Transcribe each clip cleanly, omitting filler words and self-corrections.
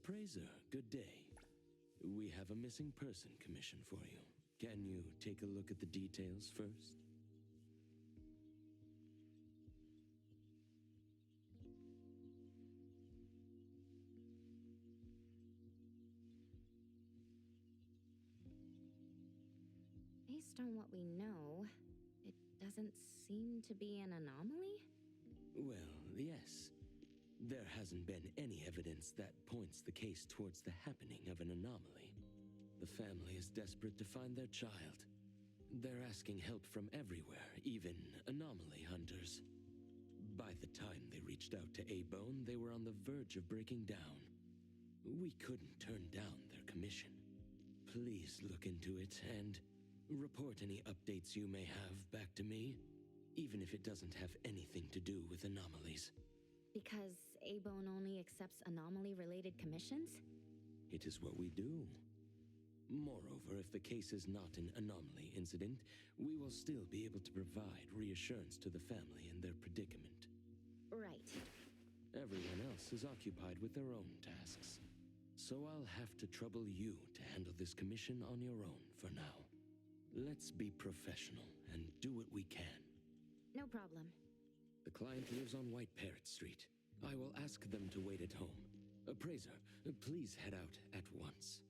Appraiser, good day. We have a missing person commission for you. Can you take a look at the details first? Based on what we know, it doesn't seem to be an anomaly? Well, yes. There hasn't been any evidence that points the case towards the happening of an anomaly. The family is desperate to find their child. They're asking help from everywhere, even anomaly hunters. By the time they reached out to A-Bone, they were on the verge of breaking down. We couldn't turn down their commission. Please look into it and report any updates you may have back to me, even if it doesn't have anything to do with anomalies. Because A-Bone only accepts anomaly-related commissions? It is what we do. Moreover, if the case is not an anomaly incident, we will still be able to provide reassurance to the family in their predicament. Right. Everyone else is occupied with their own tasks. So I'll have to trouble you to handle this commission on your own for now. Let's be professional and do what we can. No problem. The client lives on White Parrot Street. I will ask them to wait at home. Appraiser, please head out at once.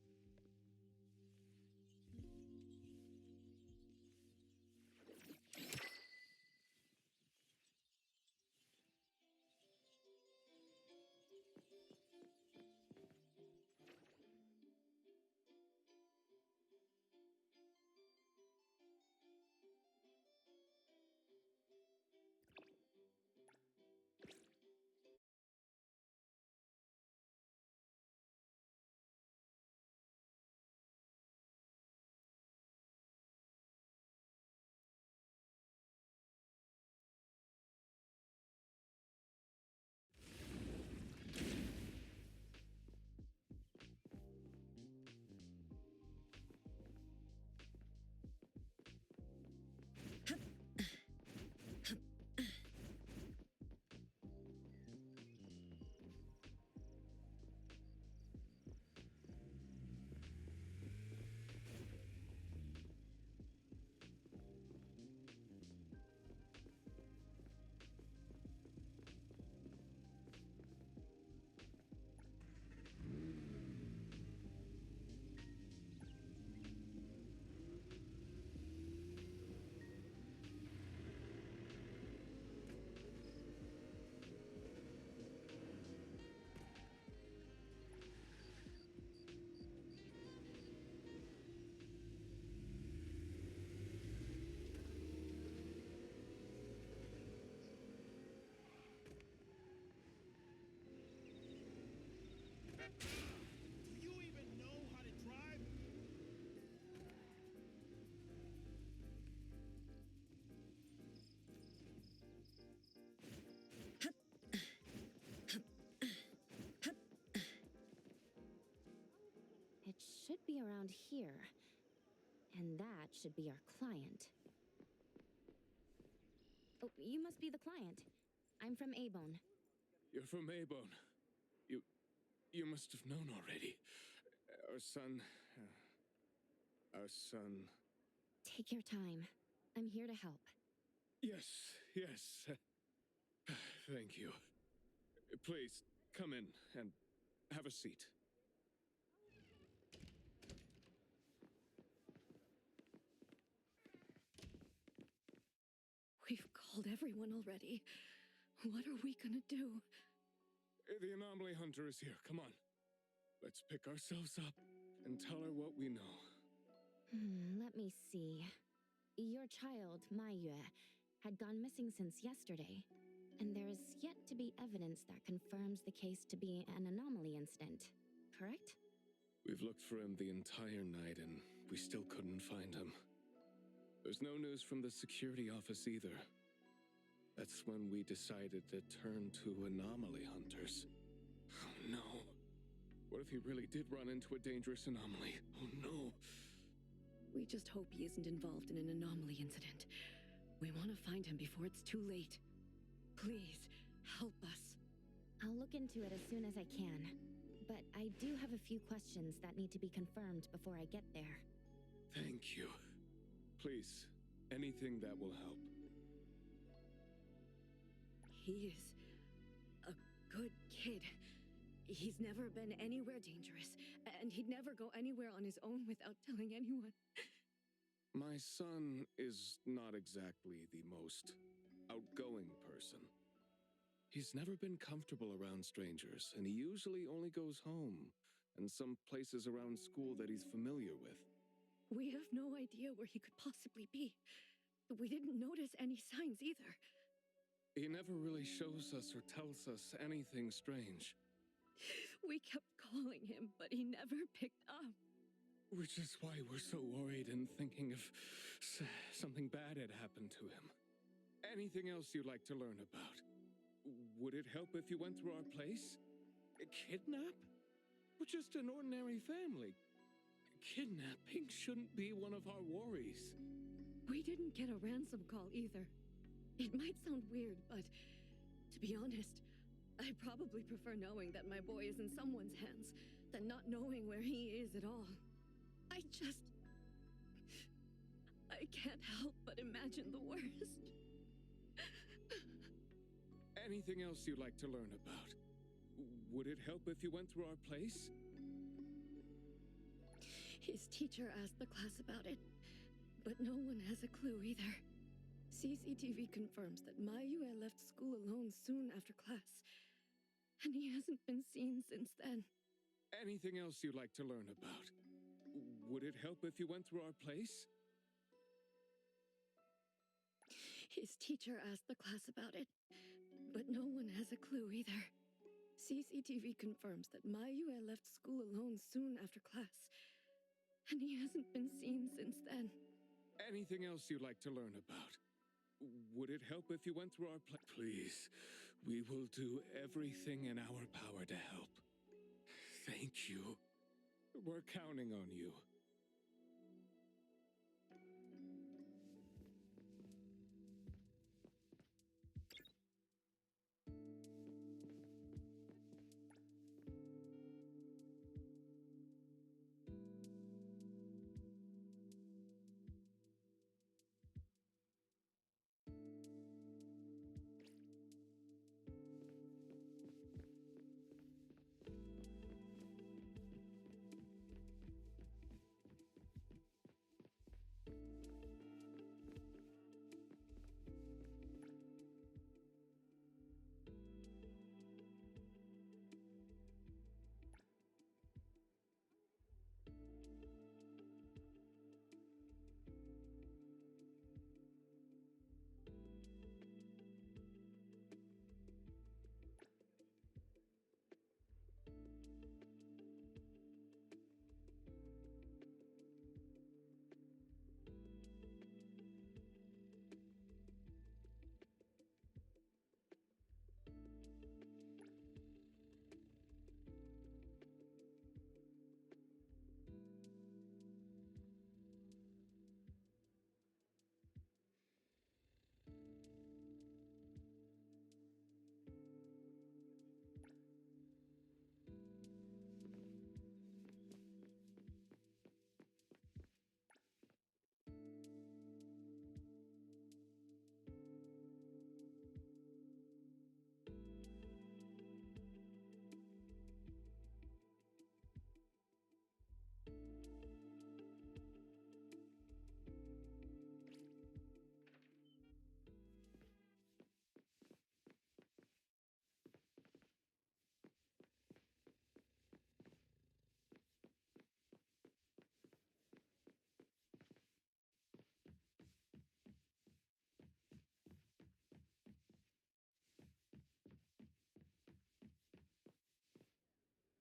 It should be around here. And that should be our client. Oh, you must be the client. I'm from A-Bone. You're from A-Bone. You must have known already. Our son... Take your time. I'm here to help. Yes. Thank you. Please, come in and have a seat. We've called everyone already. What are we gonna do? The anomaly hunter is here. Come on. Let's pick ourselves up and tell her what we know. Let me see. Your child, Maiyue, had gone missing since yesterday, and there is yet to be evidence that confirms the case to be an anomaly incident, correct? We've looked for him the entire night, and we still couldn't find him. There's no news from the security office either. That's when we decided to turn to anomaly hunters. Oh no. What if he really did run into a dangerous anomaly? Oh no. We just hope he isn't involved in an anomaly incident. We want to find him before it's too late. Please, help us. I'll look into it as soon as I can. but I do have a few questions that need to be confirmed before I get there. Thank you. Please, anything that will help. He is a good kid. He's never been anywhere dangerous, and he'd never go anywhere on his own without telling anyone. My son is not exactly the most outgoing person. He's never been comfortable around strangers, and he usually only goes home and some places around school that he's familiar with. We have no idea where he could possibly be. We didn't notice any signs either. He never really shows us or tells us anything strange. We kept calling him, but he never picked up. Which is why we're so worried and thinking if something bad had happened to him. Anything else you'd like to learn about? Would it help if you went through our place? A kidnap? We're just an ordinary family. Kidnapping shouldn't be one of our worries. We didn't get a ransom call either. It might sound weird, but to be honest, I probably prefer knowing that my boy is in someone's hands than not knowing where he is at all. I can't help but imagine the worst. Anything else you'd like to learn about? Would it help if you went through our place? His teacher asked the class about it, but no one has a clue either. CCTV confirms that Mayue left school alone soon after class, and he hasn't been seen since then. Anything else you'd like to learn about? Would it help if you went through our place? His teacher asked the class about it, but no one has a clue either. CCTV confirms that Mayue left school alone soon after class, and he hasn't been seen since then. Anything else you'd like to learn about? Would it help if you went through our place? Please, we will do everything in our power to help. Thank you. We're counting on you.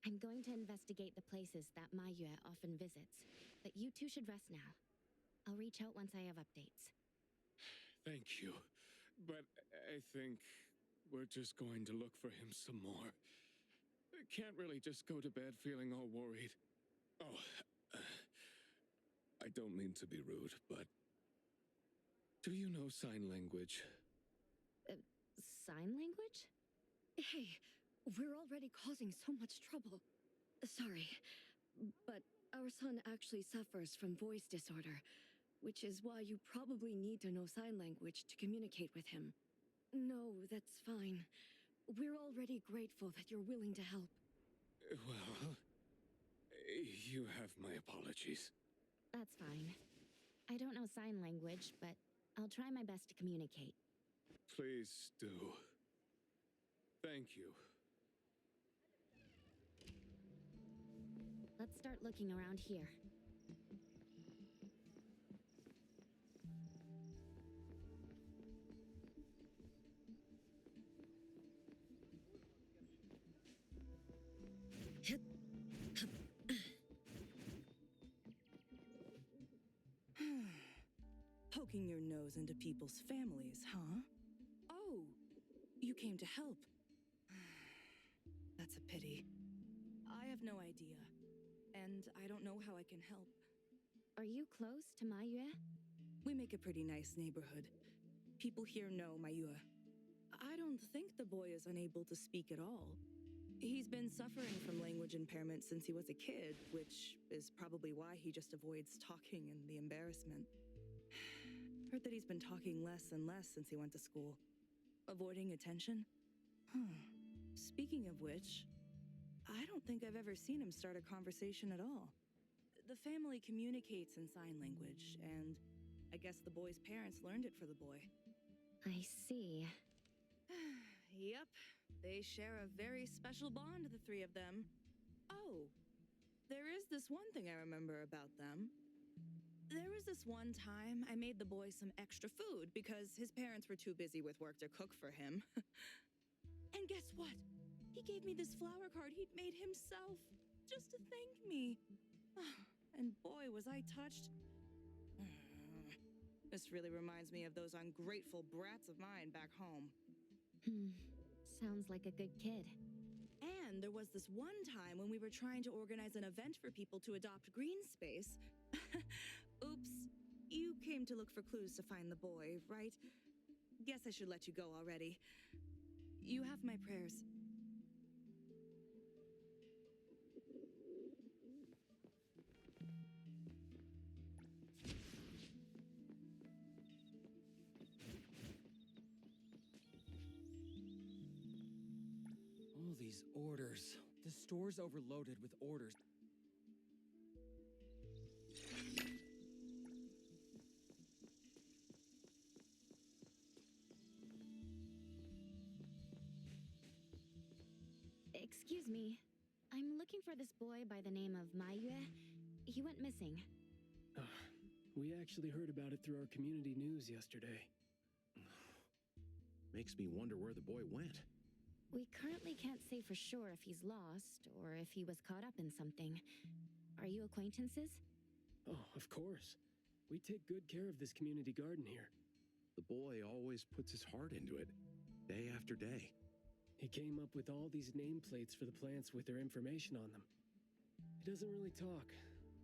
I'm going to investigate the places that Mayue often visits, but you two should rest now. I'll reach out once I have updates. Thank you. But I think we're just going to look for him some more. Can't really just go to bed feeling all worried. Oh, I don't mean to be rude, but do you know sign language? Sign language? Hey, we're already causing so much trouble. Sorry, but our son actually suffers from voice disorder, which is why you probably need to know sign language to communicate with him. No, that's fine. We're already grateful that you're willing to help. Well, you have my apologies. That's fine. I don't know sign language, but I'll try my best to communicate. Please do. Thank you. Let's start looking around here. Poking your nose into people's families, huh? Oh, you came to help. That's a pity. I have no idea, and I don't know how I can help. Are you close to Maiyue? We make a pretty nice neighborhood. People here know Maiyue. I don't think the boy is unable to speak at all. He's been suffering from language impairment since he was a kid, which is probably why he just avoids talking and the embarrassment. Heard that he's been talking less and less since he went to school. Avoiding attention? Speaking of which, I don't think I've ever seen him start a conversation at all. The family communicates in sign language, and I guess the boy's parents learned it for the boy. I see. Yep, they share a very special bond, the three of them. Oh, there is this one thing I remember about them. There was this one time I made the boy some extra food because his parents were too busy with work to cook for him. And guess what? He gave me this flower card he'd made himself, just to thank me. And boy, was I touched. This really reminds me of those ungrateful brats of mine back home. Sounds like a good kid. And there was this one time when we were trying to organize an event for people to adopt green space. Oops, you came to look for clues to find the boy, right? Guess I should let you go already. You have my prayers. All these orders. The store's overloaded with orders. Excuse me. I'm looking for this boy by the name of Maiyue. He went missing. We actually heard about it through our community news yesterday. Makes me wonder where the boy went. We currently can't say for sure if he's lost or if he was caught up in something. Are you acquaintances? Oh, of course. We take good care of this community garden here. The boy always puts his heart into it, day after day. He came up with all these nameplates for the plants with their information on them. He doesn't really talk,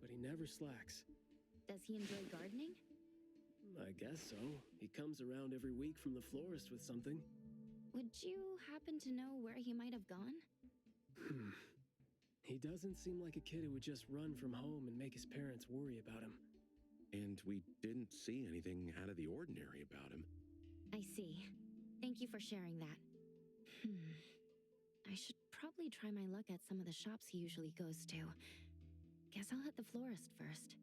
but he never slacks. Does he enjoy gardening? I guess so. He comes around every week from the florist with something. Would you happen to know where he might have gone? He doesn't seem like a kid who would just run from home and make his parents worry about him. And we didn't see anything out of the ordinary about him. I see. Thank you for sharing that. I should probably try my luck at some of the shops he usually goes to. Guess I'll hit the florist first.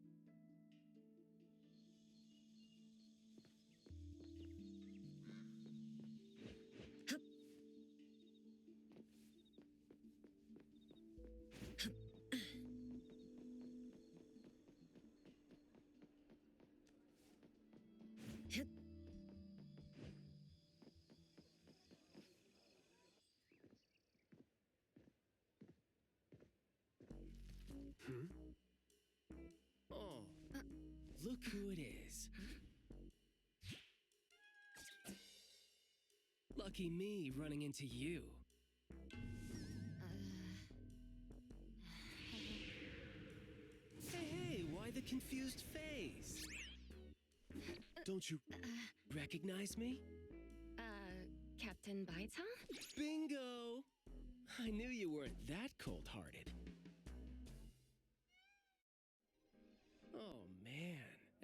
Oh, look who it is. Lucky me running into you. Hey, why the confused face? Don't you recognize me? Captain Baita? Bingo! I knew you weren't that cold-hearted.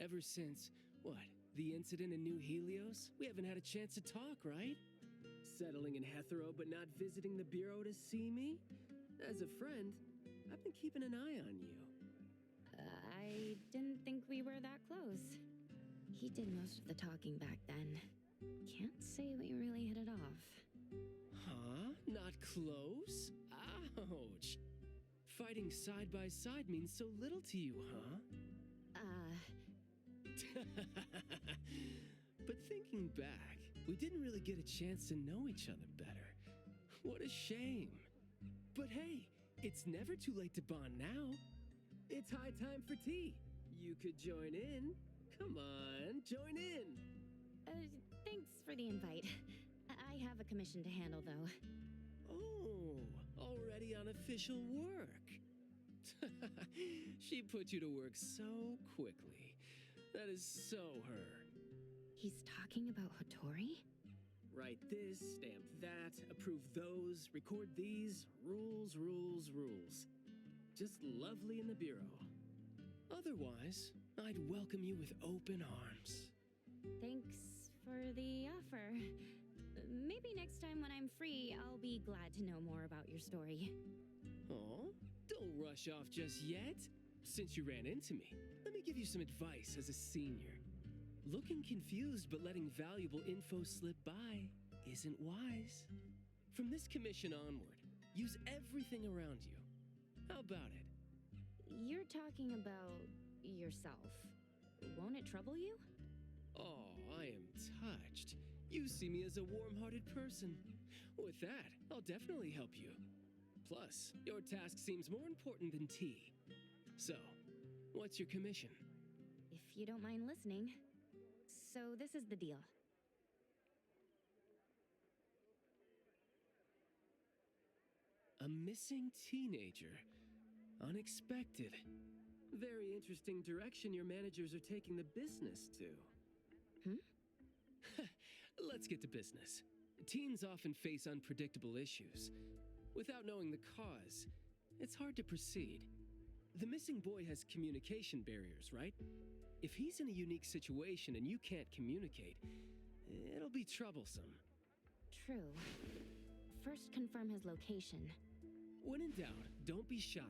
Ever since, what, the incident in New Helios? We haven't had a chance to talk, right? Settling in Hetero but not visiting the Bureau to see me? As a friend, I've been keeping an eye on you. I didn't think we were that close. He did most of the talking back then. Can't say we really hit it off. Huh? Not close? Ouch! Fighting side by side means so little to you, huh? But thinking back, we didn't really get a chance to know each other better. What a shame. But hey, it's never too late to bond now. It's high time for tea. You could join in. Come on, join in. Thanks for the invite. I have a commission to handle, though. Oh, already on official work. She put you to work so quickly. That is so her. He's talking about Hattori? Write this, stamp that, approve those, record these, rules, rules, rules. Just lovely in the Bureau. Otherwise, I'd welcome you with open arms. Thanks for the offer. Maybe next time when I'm free, I'll be glad to know more about your story. Oh, don't rush off just yet. Since you ran into me, let me give you some advice as a senior. Looking confused but letting valuable info slip by isn't wise. From this commission onward, use everything around you. How about it? You're talking about yourself. Won't it trouble you? Oh, I am touched. You see me as a warm-hearted person. With that, I'll definitely help you. Plus, your task seems more important than tea. So, what's your commission? If you don't mind listening. So this is the deal. A missing teenager. Unexpected. Very interesting direction your managers are taking the business to. Let's get to business. Teens often face unpredictable issues. Without knowing the cause, it's hard to proceed. The missing boy has communication barriers, right? If he's in a unique situation and you can't communicate, it'll be troublesome. True. First confirm his location. When in doubt, don't be shy.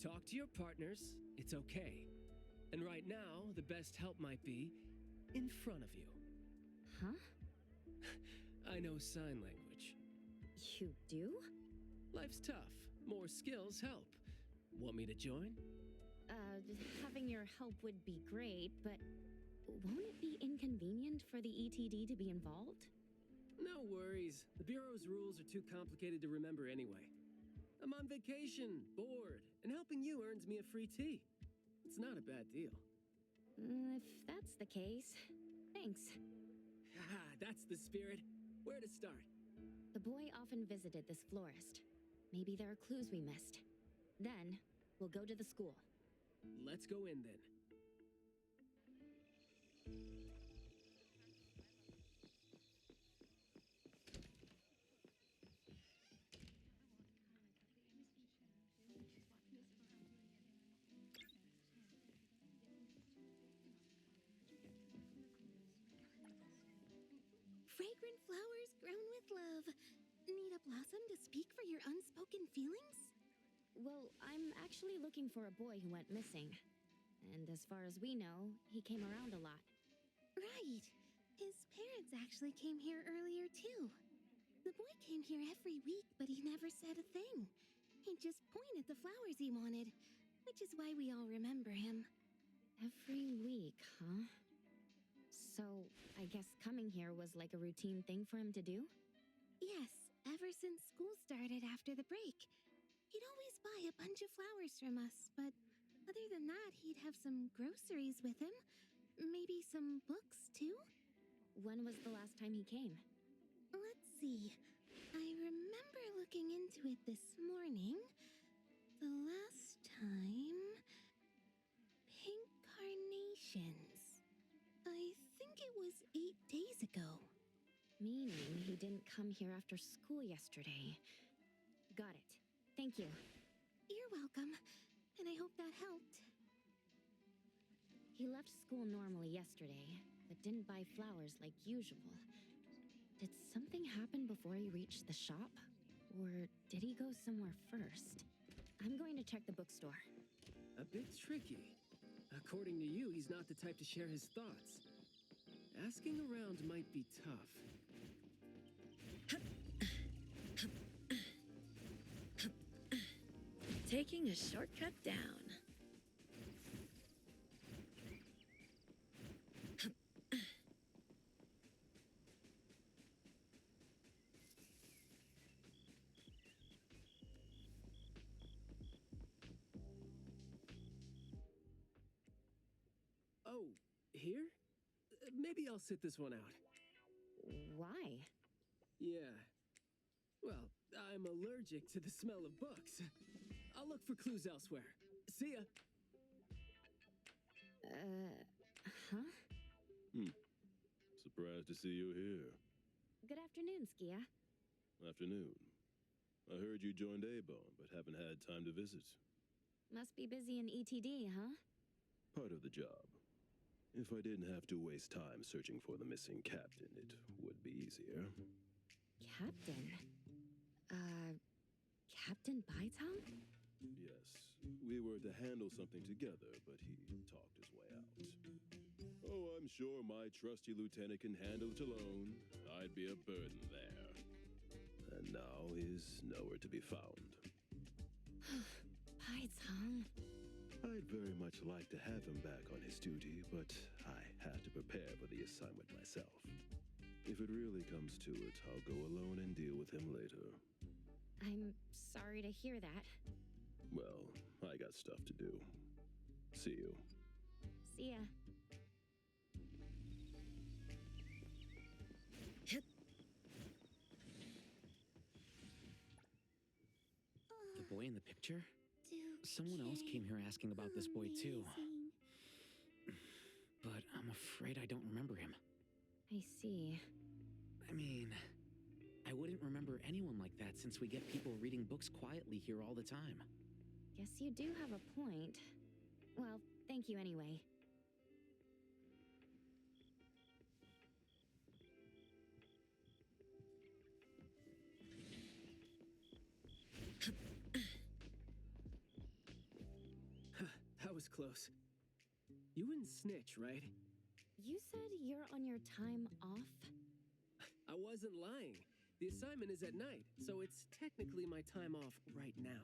Talk to your partners, it's okay. And right now, the best help might be in front of you. Huh? I know sign language. You do? Life's tough. More skills help. Want me to join? Having your help would be great, but won't it be inconvenient for the ETD to be involved? No worries. The Bureau's rules are too complicated to remember anyway. I'm on vacation, bored, and helping you earns me a free tea. It's not a bad deal. If that's the case, thanks. That's the spirit. Where to start? The boy often visited this florist. Maybe there are clues we missed. Then, we'll go to the school. Let's go in then. Fragrant flowers grown with love. Need a blossom to speak for your unspoken feelings? Well, I'm actually looking for a boy who went missing. And as far as we know, he came around a lot. Right. His parents actually came here earlier, too. The boy came here every week, but he never said a thing. He just pointed the flowers he wanted, which is why we all remember him. Every week, huh? So, I guess coming here was like a routine thing for him to do? Yes, ever since school started after the break. He'd always buy a bunch of flowers from us, but other than that, he'd have some groceries with him. Maybe some books, too? When was the last time he came? Let's see. I remember looking into it this morning. The last time... Pink carnations. I think it was 8 days ago. Meaning he didn't come here after school yesterday. Got it. Thank you. You're welcome, and I hope that helped. He left school normally yesterday, but didn't buy flowers like usual. Did something happen before he reached the shop? Or did he go somewhere first? I'm going to check the bookstore. A bit tricky. According to you, he's not the type to share his thoughts. Asking around might be tough. Taking a shortcut down. Oh, here? Maybe I'll sit this one out. Why? Yeah. Well, I'm allergic to the smell of books. I'll look for clues elsewhere. See ya. Huh? Surprised to see you here. Good afternoon, Skia. Afternoon. I heard you joined A-Bone, but haven't had time to visit. Must be busy in ETD, huh? Part of the job. If I didn't have to waste time searching for the missing captain, it would be easier. Captain? Captain Baitang? Yes, we were to handle something together, but he talked his way out. Oh, I'm sure my trusty lieutenant can handle it alone. I'd be a burden there. And now he's nowhere to be found. Baitang. I'd very much like to have him back on his duty, but I have to prepare for the assignment myself. If it really comes to it, I'll go alone and deal with him later. I'm sorry to hear that. Well, I got stuff to do. See you. See ya. The boy in the picture? Do Someone else came here asking about this boy too. amazing. But I'm afraid I don't remember him. I see. I mean, I wouldn't remember anyone like that since we get people reading books quietly here all the time. Guess you do have a point. Well, thank you anyway. That was close. You wouldn't snitch, right? You said you're on your time off? I wasn't lying. The assignment is at night, so it's technically my time off right now.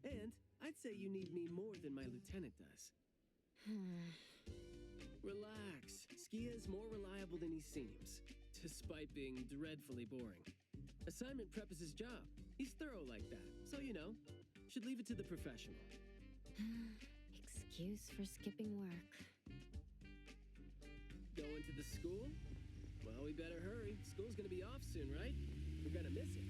And I'd say you need me more than my lieutenant does. Relax. Skia is more reliable than he seems, despite being dreadfully boring. Assignment prep is his job. He's thorough like that, so you know, should leave it to the professional. Excuse for skipping work. Going to the school? Well, we better hurry. School's gonna be off soon, right? We're gonna miss it.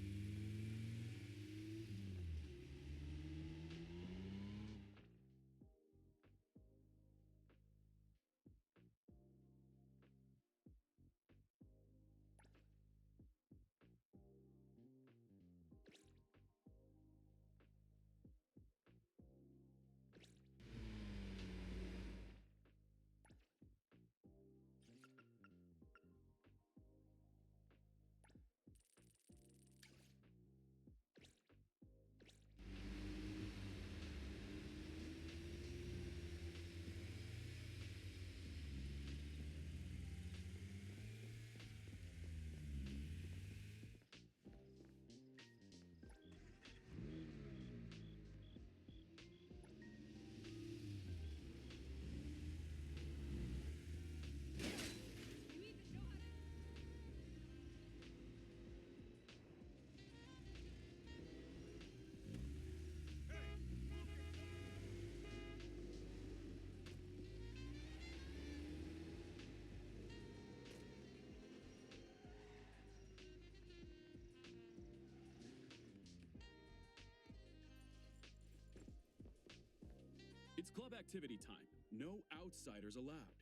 It's club activity time. No outsiders allowed.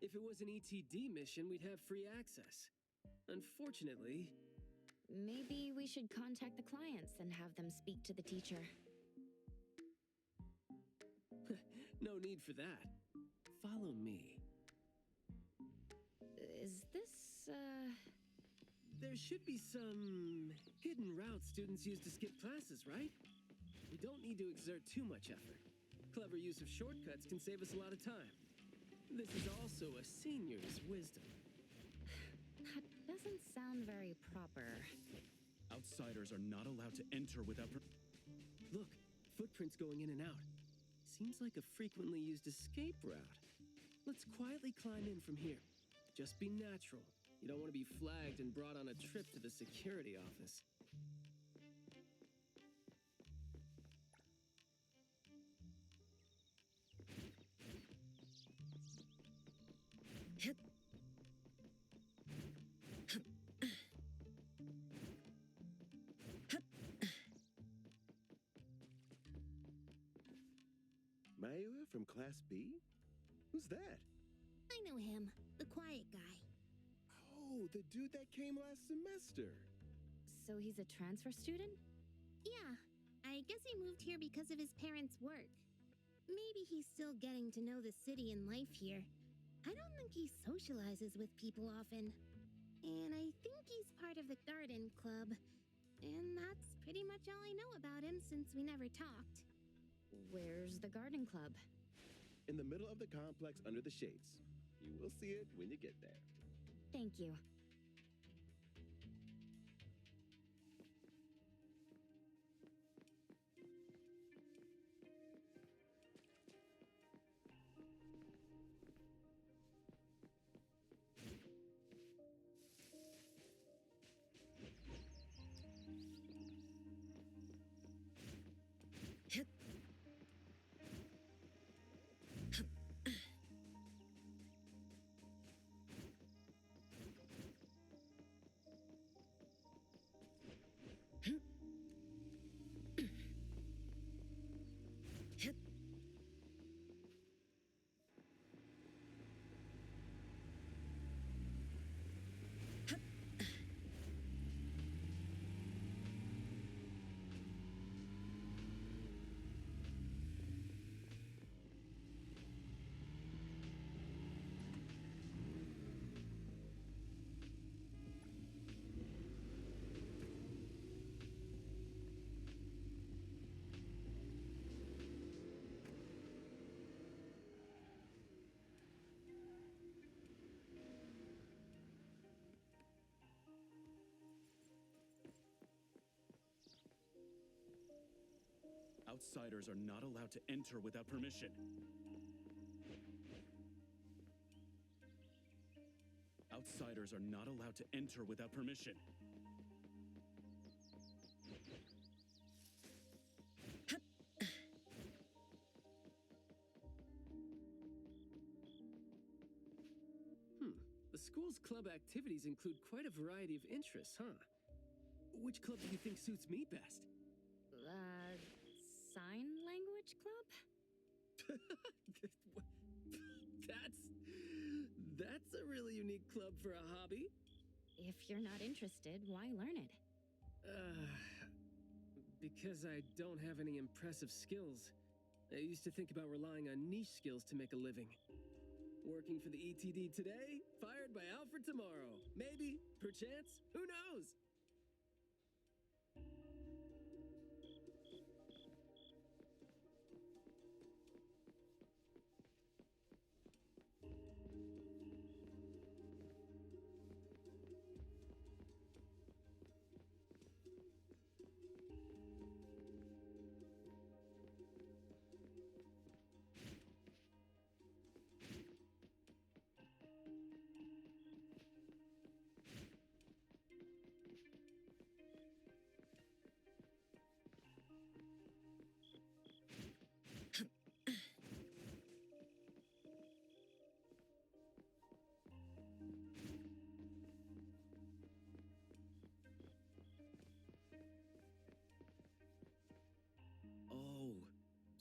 If it was an ETD mission, we'd have free access. Unfortunately... Maybe we should contact the clients and have them speak to the teacher. No need for that. Follow me. Is this, There should be some hidden routes students use to skip classes, right? We don't need to exert too much effort. Clever use of shortcuts can save us a lot of time. This is also a senior's wisdom. That doesn't sound very proper. Outsiders are not allowed to enter without Look, footprints going in and out. Seems like a frequently used escape route. Let's quietly climb in from here. Just be natural. You don't want to be flagged and brought on a trip to the security office. Mayua from Class B? Who's that? I know him, the quiet guy. Oh, the dude that came last semester. So he's a transfer student? Yeah, I guess he moved here because of his parents' work. Maybe he's still getting to know the city and life here. I don't think he socializes with people often. And I think he's part of the garden club. And that's pretty much all I know about him since we never talked. Where's the garden club? In the middle of the complex under the shades. You will see it when you get there. Thank you. Outsiders are not allowed to enter without permission. Outsiders are not allowed to enter without permission. The school's club activities include quite a variety of interests, huh? Which club do you think suits me best? Sign language club? That's a really unique club for a hobby. If you're not interested, why learn it? Because I don't have any impressive skills. I used to think about relying on niche skills to make a living. Working for the ETD today, fired by Alfred tomorrow. Maybe, perchance, who knows?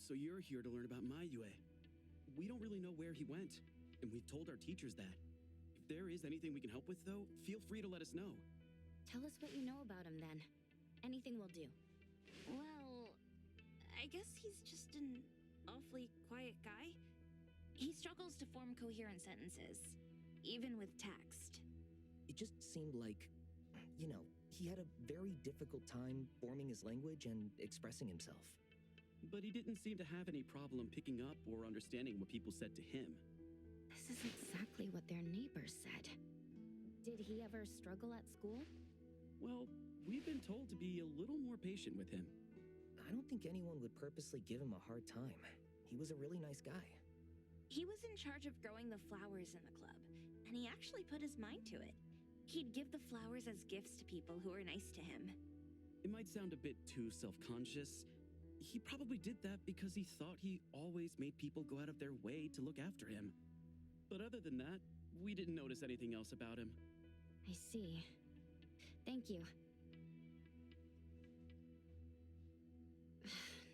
So you're here to learn about Mayue. We don't really know where he went, and we've told our teachers that. If there is anything we can help with, though, feel free to let us know. Tell us what you know about him, then. Anything will do. Well, I guess he's just an awfully quiet guy. He struggles to form coherent sentences, even with text. It just seemed like, he had a very difficult time forming his language and expressing himself. But he didn't seem to have any problem picking up or understanding what people said to him. This is exactly what their neighbors said. Did he ever struggle at school? Well, we've been told to be a little more patient with him. I don't think anyone would purposely give him a hard time. He was a really nice guy. He was in charge of growing the flowers in the club, and he actually put his mind to it. He'd give the flowers as gifts to people who were nice to him. It might sound a bit too self-conscious. He probably did that because he thought he always made people go out of their way to look after him. But other than that, we didn't notice anything else about him. I see. Thank you.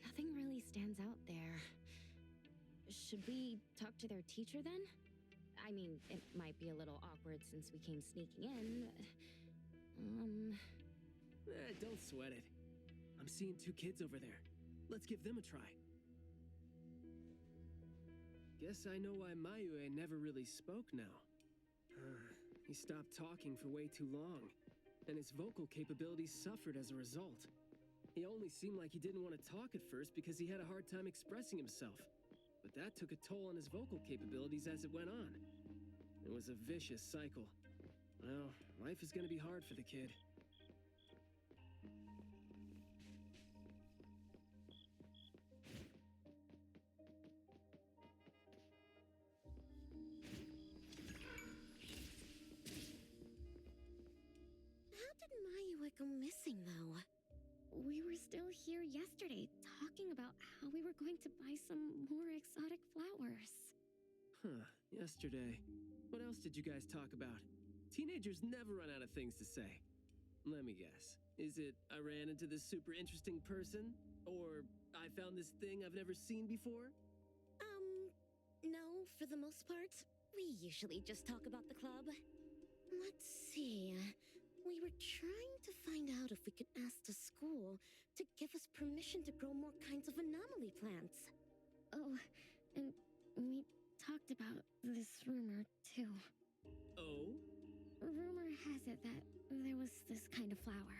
Nothing really stands out there. Should we talk to their teacher then? I mean, it might be a little awkward since we came sneaking in, but... Don't sweat it. I'm seeing 2 kids over there. Let's give them a try. Guess I know why Mayue never really spoke now. He stopped talking for way too long, and his vocal capabilities suffered as a result. He only seemed like he didn't want to talk at first because he had a hard time expressing himself. But that took a toll on his vocal capabilities as it went on. It was a vicious cycle. Well, life is gonna be hard for the kid. How did Mayue go missing, though? We were still here yesterday, talking about how we were going to buy some more exotic flowers. Huh, yesterday. What else did you guys talk about? Teenagers never run out of things to say. Let me guess. Is it I ran into this super interesting person? Or I found this thing I've never seen before? No, for the most part. We usually just talk about the club. Let's see. We were trying to find out if we could ask the school to give us permission to grow more kinds of anomaly plants. Oh, and we talked about this rumor, too. Oh? Rumor has it that there was this kind of flower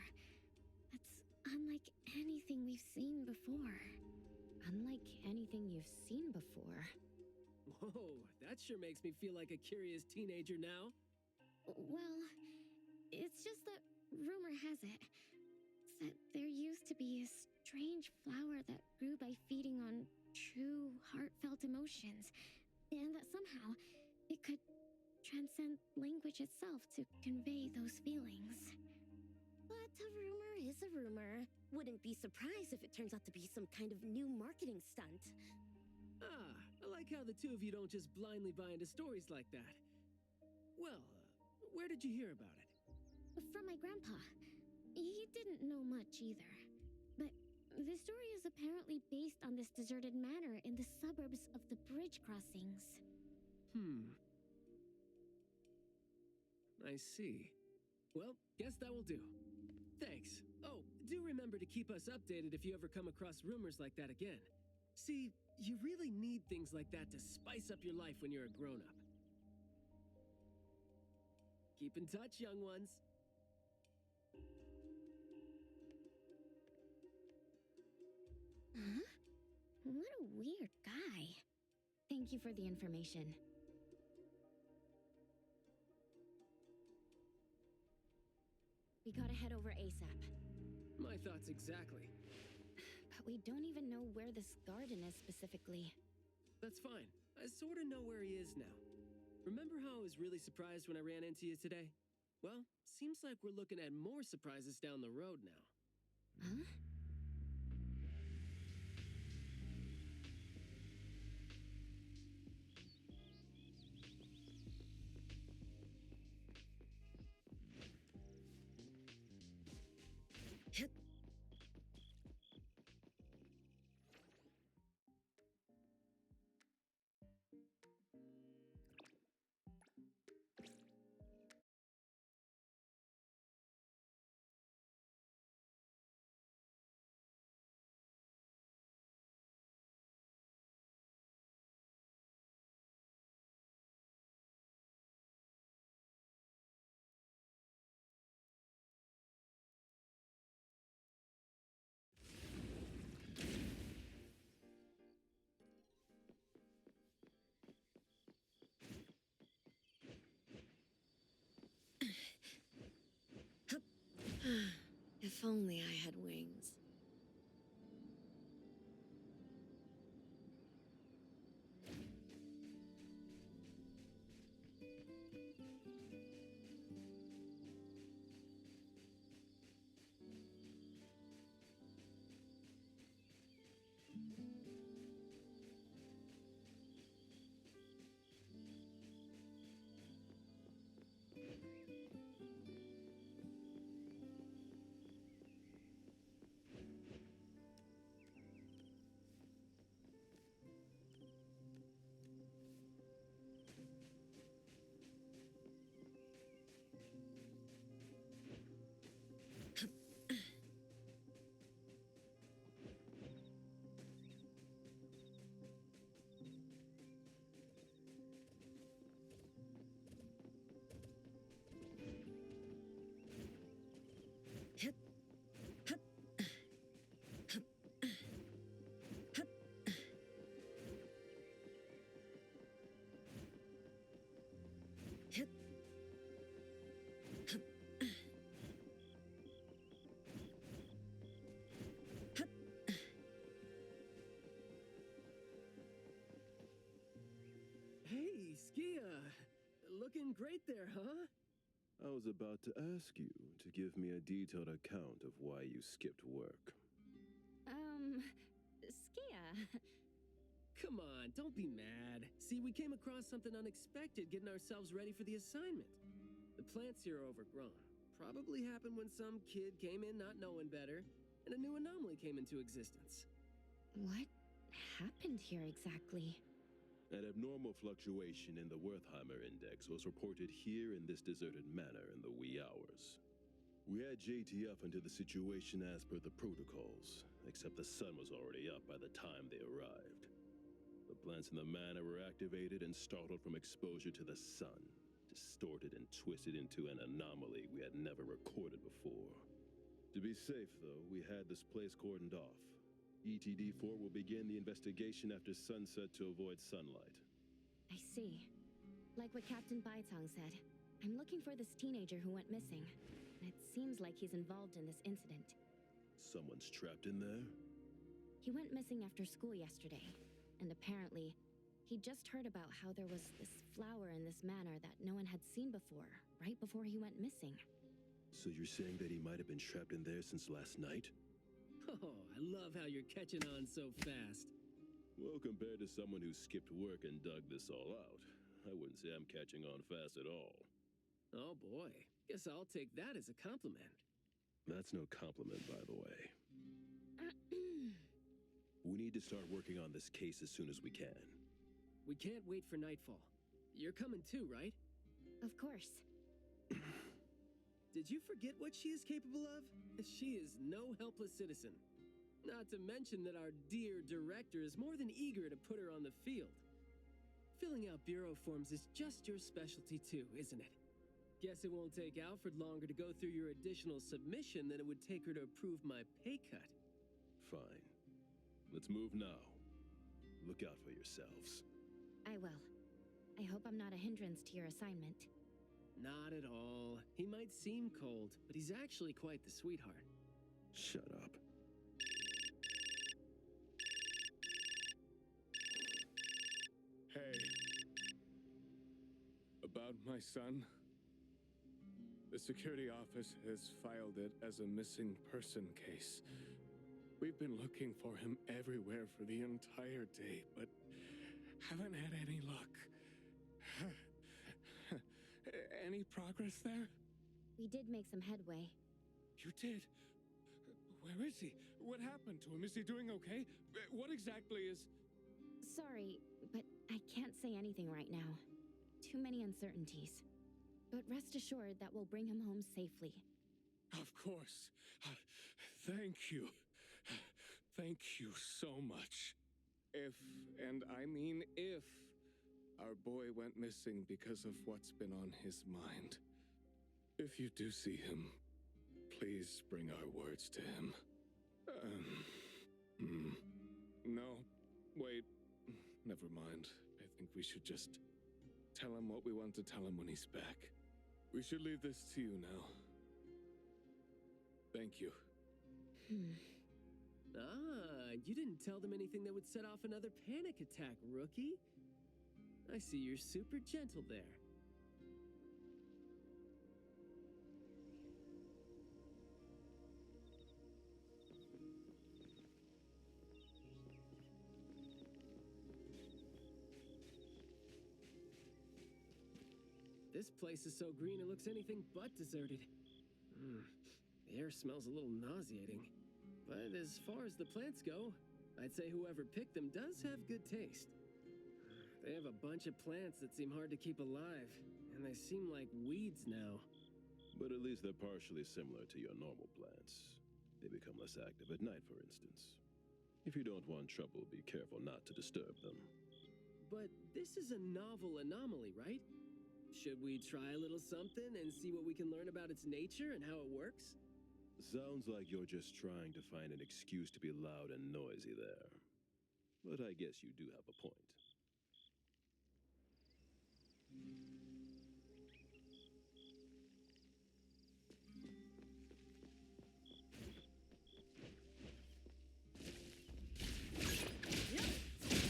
that's unlike anything we've seen before. Unlike anything you've seen before. Whoa, that sure makes me feel like a curious teenager now. Well, it's just that rumor has it that there used to be a strange flower that grew by feeding on true, heartfelt emotions, and that somehow it could transcend language itself to convey those feelings. But a rumor is a rumor. Wouldn't be surprised if it turns out to be some kind of new marketing stunt. Ah, I like how the 2 of you don't just blindly buy into stories like that. Well, where did you hear about it? From my grandpa. He didn't know much either. But the story is apparently based on this deserted manor in the suburbs of the bridge crossings. I see. Well, guess that will do. Thanks. Oh, do remember to keep us updated if you ever come across rumors like that again. See, you really need things like that to spice up your life when you're a grown-up. Keep in touch, young ones. Huh? What a weird guy. Thank you for the information. We gotta head over ASAP. My thoughts exactly. But we don't even know where this garden is specifically. That's fine. I sorta know where he is now. Remember how I was really surprised when I ran into you today? Well, seems like we're looking at more surprises down the road now. Huh? only I had wings. Hey, Skia! Looking great there, huh? I was about to ask you to give me a detailed account of why you skipped work. Skia. Come on, don't be mad. See, we came across something unexpected getting ourselves ready for the assignment. The plants here are overgrown. Probably happened when some kid came in not knowing better, and a new anomaly came into existence. What happened here exactly? An abnormal fluctuation in the Wertheimer index was reported here in this deserted manor in the wee hours. We had JTF into the situation as per the protocols, except the sun was already up by the time they arrived. The plants in the manor were activated and startled from exposure to the sun, distorted and twisted into an anomaly we had never recorded before. To be safe, though, we had this place cordoned off. ETD-4 will begin the investigation after sunset to avoid sunlight. I see. Like what Captain Baitang said, I'm looking for this teenager who went missing. And it seems like he's involved in this incident. Someone's trapped in there? He went missing after school yesterday, and apparently, he just heard about how there was this flower in this manor that no one had seen before, right before he went missing. So you're saying that he might have been trapped in there since last night? Oh, I love how you're catching on so fast. Well, compared to someone who skipped work and dug this all out, I wouldn't say I'm catching on fast at all. Oh boy, guess I'll take that as a compliment. That's no compliment, by the way. We need to start working on this case as soon as we can. We can't wait for nightfall. You're coming too, right? Of course. Did you forget what she is capable of? She is no helpless citizen. Not to mention that our dear director is more than eager to put her on the field. Filling out bureau forms is just your specialty too, isn't it? Guess it won't take Alfred longer to go through your additional submission than it would take her to approve my pay cut. Fine. Let's move now. Look out for yourselves. I will. I hope I'm not a hindrance to your assignment. Not at all. He might seem cold, but he's actually quite the sweetheart. Shut up. Hey. About my son? The security office has filed it as a missing person case. We've been looking for him everywhere for the entire day, but haven't had any luck. Any progress there? We did make some headway. You did? Where is he? What happened to him? Is he doing okay? What exactly is... Sorry, but I can't say anything right now. Too many uncertainties. But rest assured that we'll bring him home safely. Of course. Thank you. Thank you so much. If, and I mean if, our boy went missing because of what's been on his mind. If you do see him, please bring our words to him. No, wait, never mind. I think we should just tell him what we want to tell him when he's back. We should leave this to you now. Thank you. Ah, you didn't tell them anything that would set off another panic attack, rookie. I see you're super gentle there. This place is so green it looks anything but deserted. The air smells a little nauseating. But as far as the plants go, I'd say whoever picked them does have good taste. They have a bunch of plants that seem hard to keep alive, and they seem like weeds now. But at least they're partially similar to your normal plants. They become less active at night, for instance. If you don't want trouble, be careful not to disturb them. But this is a novel anomaly, right? Should we try a little something and see what we can learn about its nature and how it works? Sounds like you're just trying to find an excuse to be loud and noisy there. But I guess you do have a point.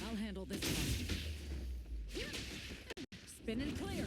I'll handle this one. Spin and clear.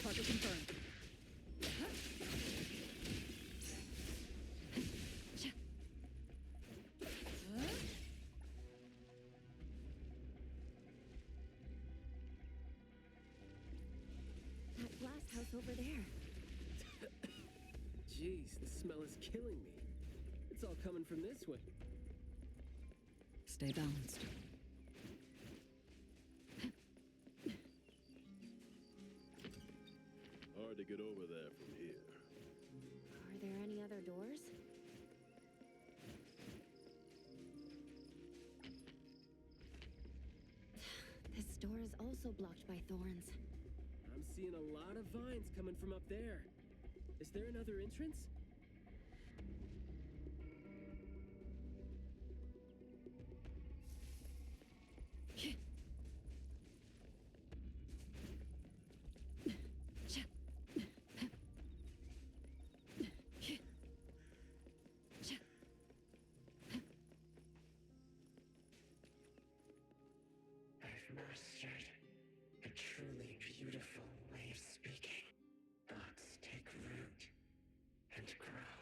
Target confirmed. That blast house over there. Jeez, the smell is killing me. It's all coming from this way. Stay balanced. Hard to get over there from here. Are there any other doors? This door is also blocked by thorns. I'm seeing a lot of vines coming from up there. Is there another entrance? I've mastered a truly beautiful way of speaking. Thoughts take root and grow,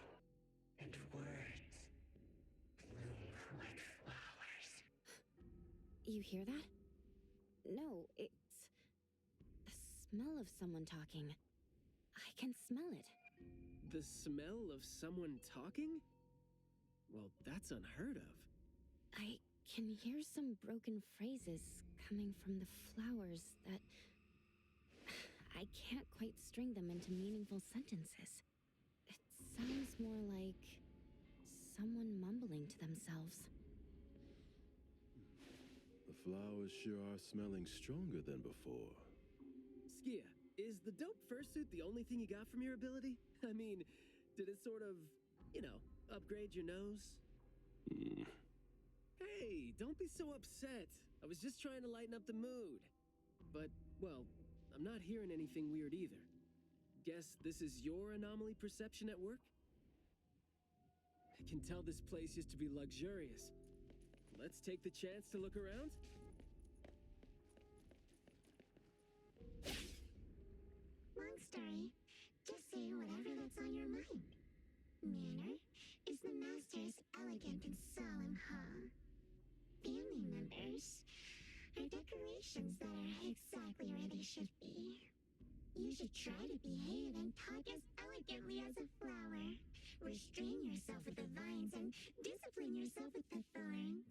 and words bloom like flowers. You hear that? No, it's the smell of someone talking. I can smell it. The smell of someone talking? Well, that's unheard of. I can hear some broken phrases coming from the flowers that I can't quite string them into meaningful sentences. It sounds more like someone mumbling to themselves. The flowers sure are smelling stronger than before. Skia, is the dope fursuit the only thing you got from your ability? I mean, did it sort of, upgrade your nose? Hey, don't be so upset. I was just trying to lighten up the mood. But, well, I'm not hearing anything weird either. Guess this is your anomaly perception at work? I can tell this place used to be luxurious. Let's take the chance to look around. Long story. Just say whatever that's on your mind. Manner is the master's elegant and solemn hall. actions that are exactly where they should be. You should try to behave and talk as elegantly as a flower. Restrain yourself with the vines and discipline yourself with the thorns.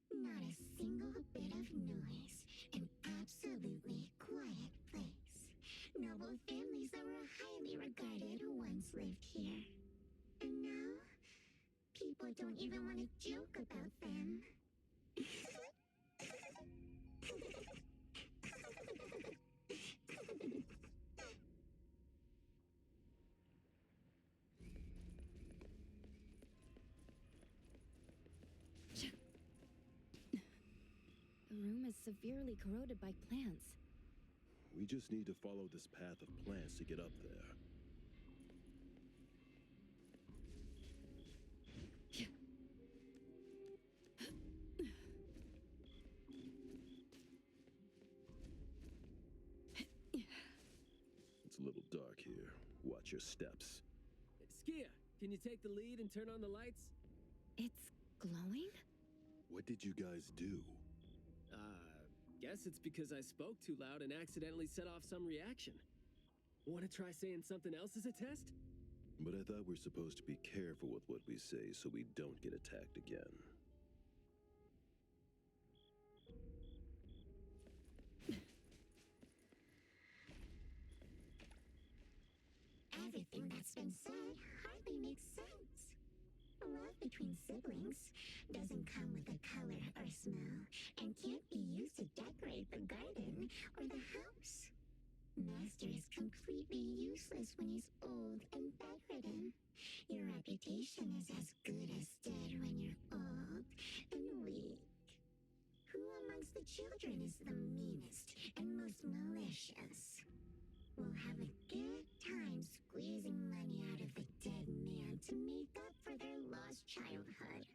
Not a single bit of noise. An absolutely quiet place. Noble families that were highly regarded once lived here. And now, people don't even want to joke about them. The room is severely corroded by plants. We just need to follow this path of plants to get up there. It's a little dark here. Watch your steps. Skia, can you take the lead and turn on the lights? It's glowing? What did you guys do? Guess it's because I spoke too loud and accidentally set off some reaction. Want to try saying something else as a test? But I thought we're supposed to be careful with what we say so we don't get attacked again. Everything that's been said hardly makes sense. Love between siblings doesn't come with a color or smell and can't be used to decorate the garden or the house. Master is completely useless when he's old and bedridden. Your reputation is as good as dead when you're old and weak. Who amongst the children is the meanest and most malicious? We'll have a good time squeezing money out of the dead man to make up for their lost childhood.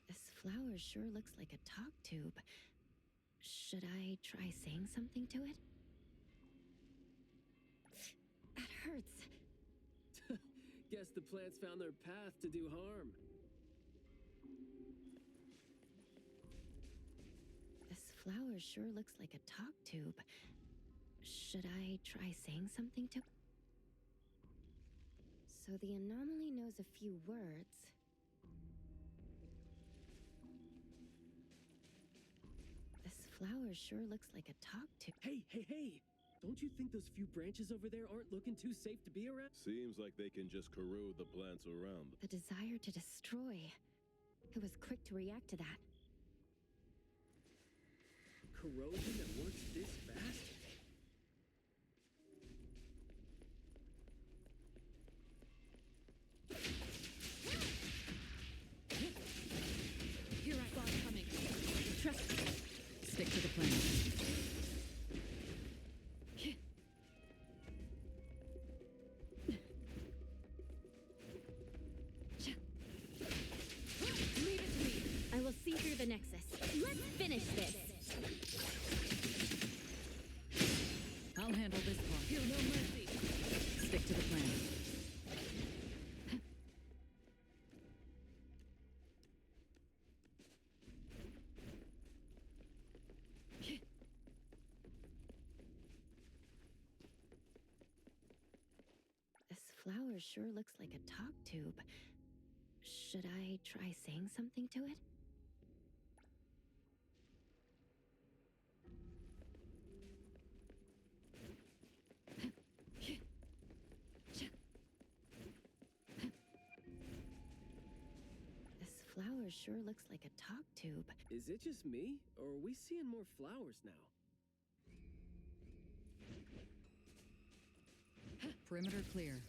This flower sure looks like a talk tube. Should I try saying something to it? That hurts. Guess the plants found their path to do harm. This flower sure looks like a talk tube. Should I try saying something to... So the anomaly knows a few words. This flower sure looks like a talk tube. Hey! Don't you think those few branches over there aren't looking too safe to be around? Seems like they can just corrode the plants around them. The desire to destroy. It was quick to react to that. Corrosion that works this fast? Here I saw it coming. Trust me. Stick to the plan. Leave it to me. I will see through the nexus. Let's finish this. I'll handle this part. Here, no mercy. Stick to the plan. This flower sure looks like a talk tube. Should I try saying something to it? This flower sure looks like a talk tube. Is it just me, or are we seeing more flowers now? Perimeter clear.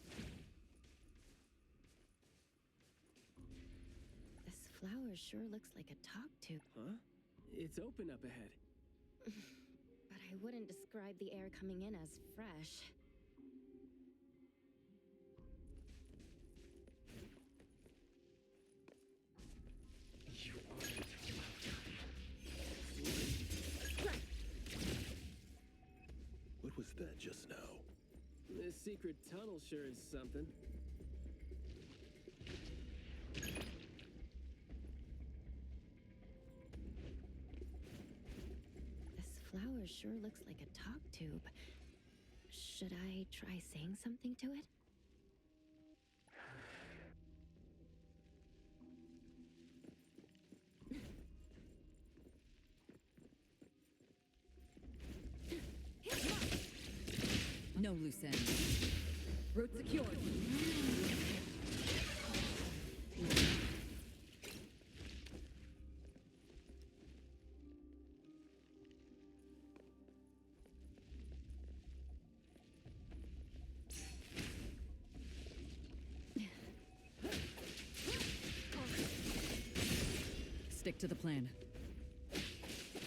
This flower sure looks like a talk tube. Huh? It's open up ahead. But I wouldn't describe the air coming in as fresh. You aren't What was that just now? secret tunnel sure is something. This flower sure looks like a talk tube. Should I try saying something to it? No loose ends. Route secured. Stick to the plan.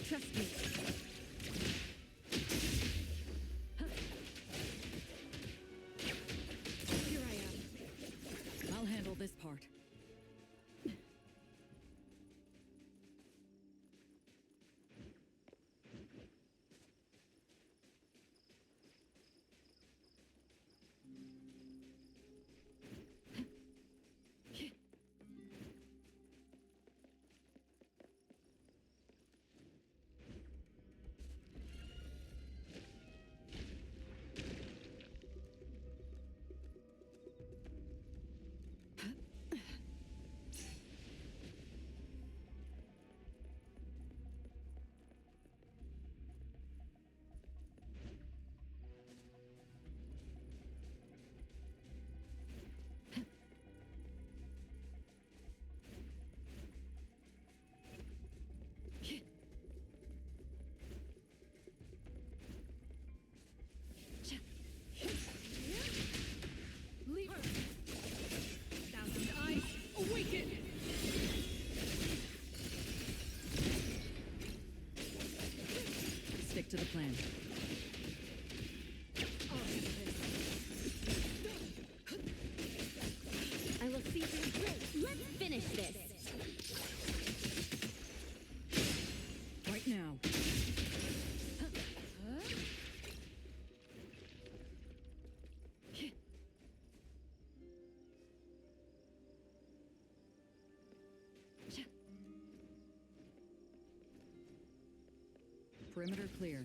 Trust me. Here I am. I'll handle this part. Lever! Thousand eyes, awaken! Stick to the plan. I will see through grace. Let's finish this. Right now. Perimeter clear.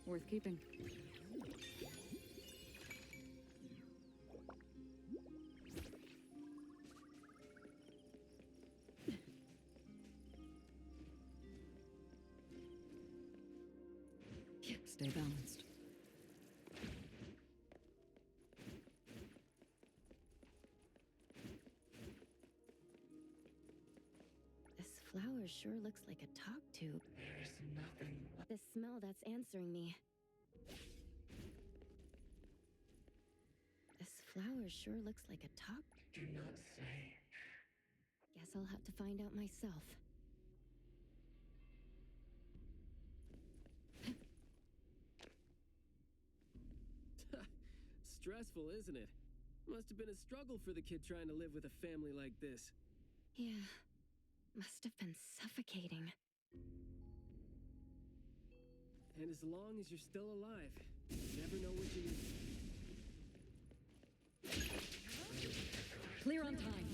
Worth keeping. Stay balanced. This flower sure looks like a talk tube. There's nothing. The smell that's answering me. This flower sure looks like a talk. Do not say. Guess I'll have to find out myself. Stressful, isn't it? Must have been a struggle for the kid trying to live with a family like this. Yeah, must have been suffocating. And as long as you're still alive, you never know what you need. Clear on time.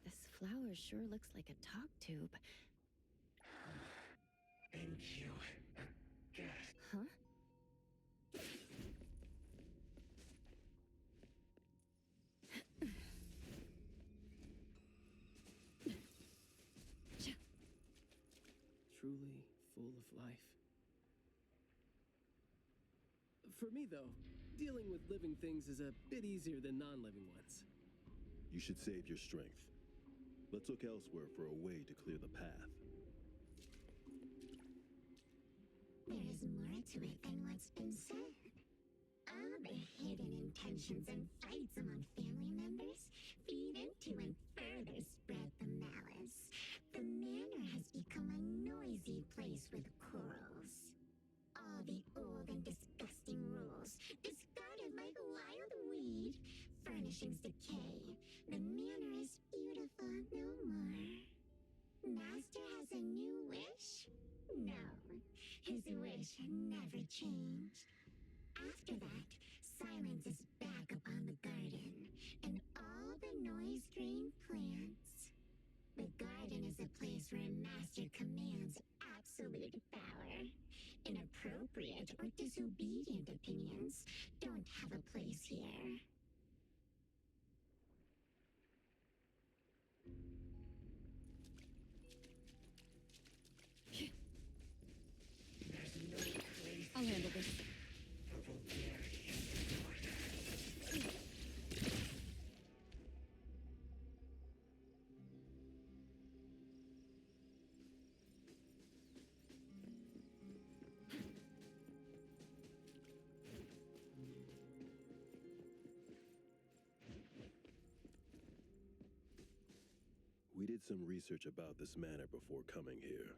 This flower sure looks like a talk tube. Thank you. Guess. Huh? Truly full of life. For me, though, dealing with living things is a bit easier than non-living ones. You should save your strength. Let's look elsewhere for a way to clear the path. There is more to it than what's been said. All the hidden intentions and fights among family members feed into and further spread the malice. The manor has become a noisy place with quarrels. All the old and disgusting rules, discarded like wild weed. Furnishings decay. The manor is wish had never changed. After that, silence is back upon the garden, and all the noise-drained plants. The garden is a place where a master commands absolute power. Inappropriate or disobedient opinions don't have a place here. I'll handle this. We did some research about this manor before coming here.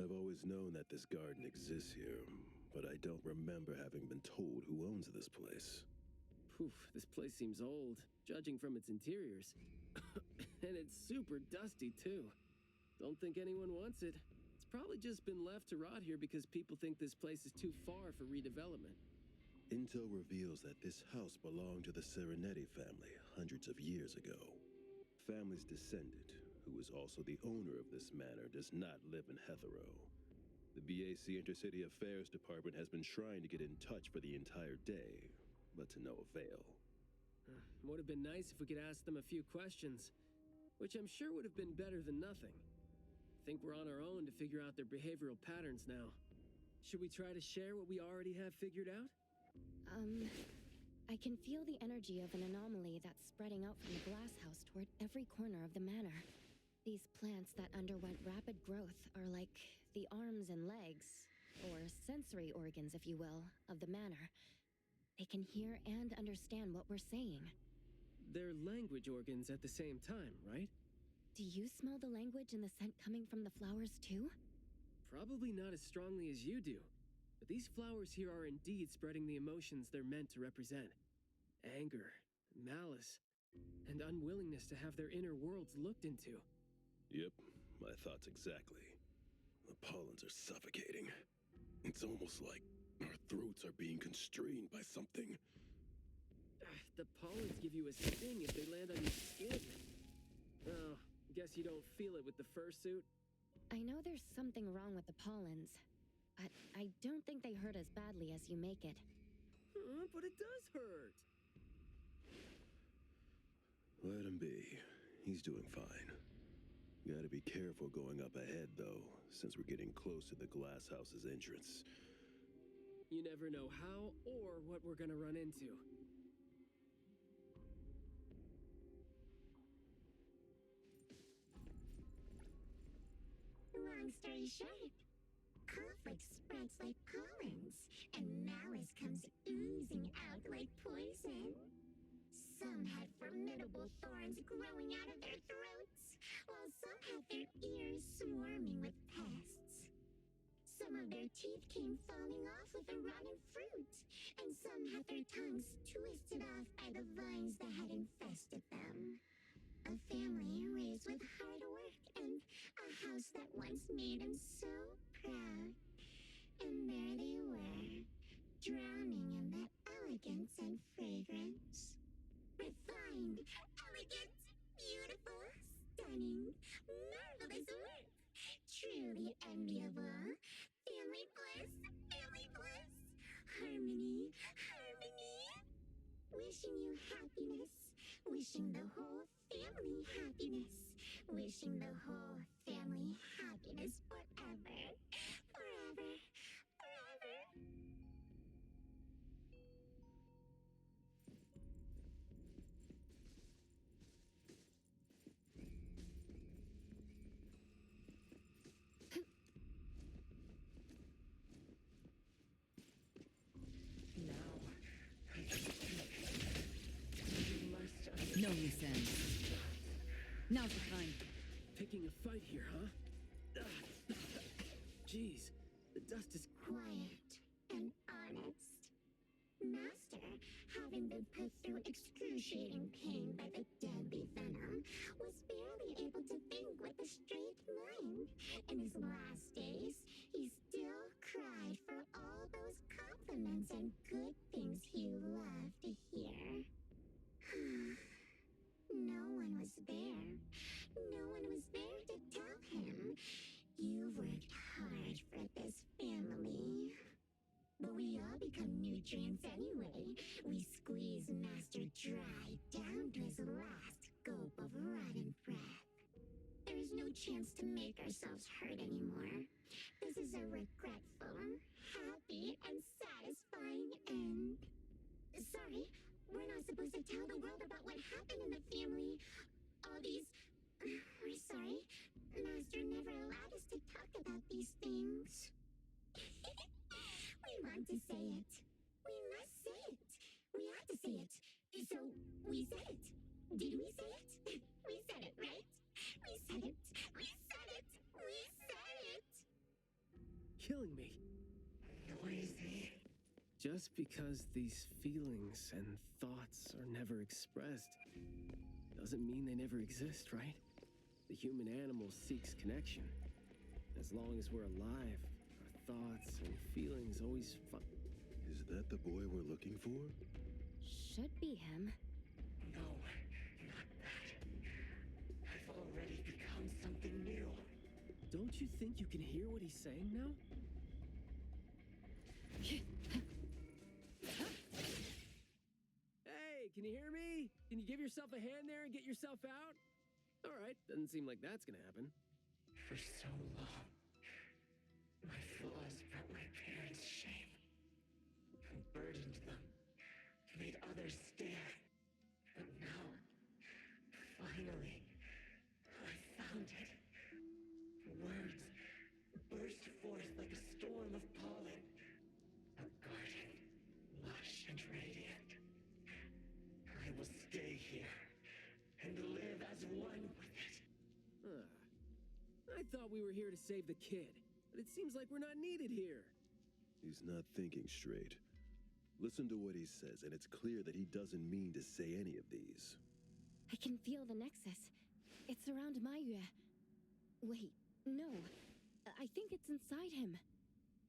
I've always known that this garden exists here, but I don't remember having been told who owns this place. Poof, this place seems old, judging from its interiors. And it's super dusty, too. Don't think anyone wants it. It's probably just been left to rot here because people think this place is too far for redevelopment. Intel reveals that this house belonged to the Serenetti family hundreds of years ago. Family's descendant, who is also the owner of this manor, does not live in Heathrow. The BAC Intercity Affairs Department has been trying to get in touch for the entire day, but to no avail. Would have been nice if we could ask them a few questions, which I'm sure would have been better than nothing. I think we're on our own to figure out their behavioral patterns now. Should we try to share what we already have figured out? I can feel the energy of an anomaly that's spreading out from the glass house toward every corner of the manor. These plants that underwent rapid growth are like the arms and legs, or sensory organs, if you will, of the manor. They can hear and understand what we're saying. They're language organs at the same time, right? Do you smell the language and the scent coming from the flowers too? Probably not as strongly as you do, but these flowers here are indeed spreading the emotions they're meant to represent. Anger, malice, and unwillingness to have their inner worlds looked into. Yep, my thoughts exactly. The pollens are suffocating. It's almost like our throats are being constrained by something. The pollens give you a sting if they land on your skin. Oh, guess you don't feel it with the fursuit? I know there's something wrong with the pollens, but I don't think they hurt as badly as you make it. But it does hurt! Let him be. He's doing fine. Gotta be careful going up ahead, though, since we're getting close to the glass house's entrance. You never know how or what we're gonna run into. Long story short, conflict spreads like pollens, and malice comes oozing out like poison. Some had formidable thorns growing out of their throats, while some had their ears swarming with pests. Some of their teeth came falling off with the rotten fruit, and some had their tongues twisted off by the vines that had infested them. A family raised with hard work and a house that once made them so proud. And there they were, drowning in that elegance and fragrance. Refined, elegant, beautiful, stunning, marvelous work. Truly enviable. Family bliss, family bliss. Harmony, harmony. Wishing you happiness. Wishing the whole family happiness. Wishing the whole family happiness forever. Forever. Forever. No loose ends. Now's the time. Picking a fight here, huh? Jeez, the dust is quiet and honest. Master, having been put through excruciating pain by the deadly venom, was barely able to think with a straight mind. In his last days, he still cried for nutrients anyway. We squeeze Master dry down to his last gulp of rotten breath. There's no chance to make ourselves hurt anymore. This is a regretful, happy, and satisfying end. Sorry, we're not supposed to tell the world about what happened in the family. All these... We're sorry. Master never allowed us to talk about these things. We want to say it. We must say it. We have to say it. So, we said it. Did we say it? We said it, right? We said it. We said it. We said it. Killing me. Noisy. Just because these feelings and thoughts are never expressed doesn't mean they never exist, right? The human animal seeks connection. As long as we're alive, our thoughts and feelings always Is that the boy we're looking for? Should be him. No, not that. I've already become something new. Don't you think you can hear what he's saying now? Hey, can you hear me? Can you give yourself a hand there and get yourself out? All right, doesn't seem like that's gonna happen. For so long, my flaws brought my parents shame and burdened them, made others stare. But now, finally, I found it. Words burst forth like a storm of pollen. A garden, lush and radiant. I will stay here and live as one with it. I thought we were here to save the kid, but it seems like we're not needed here. He's not thinking straight. Listen to what he says, and it's clear that he doesn't mean to say any of these. I can feel the nexus. It's around Maiyue. Wait, no. I think it's inside him.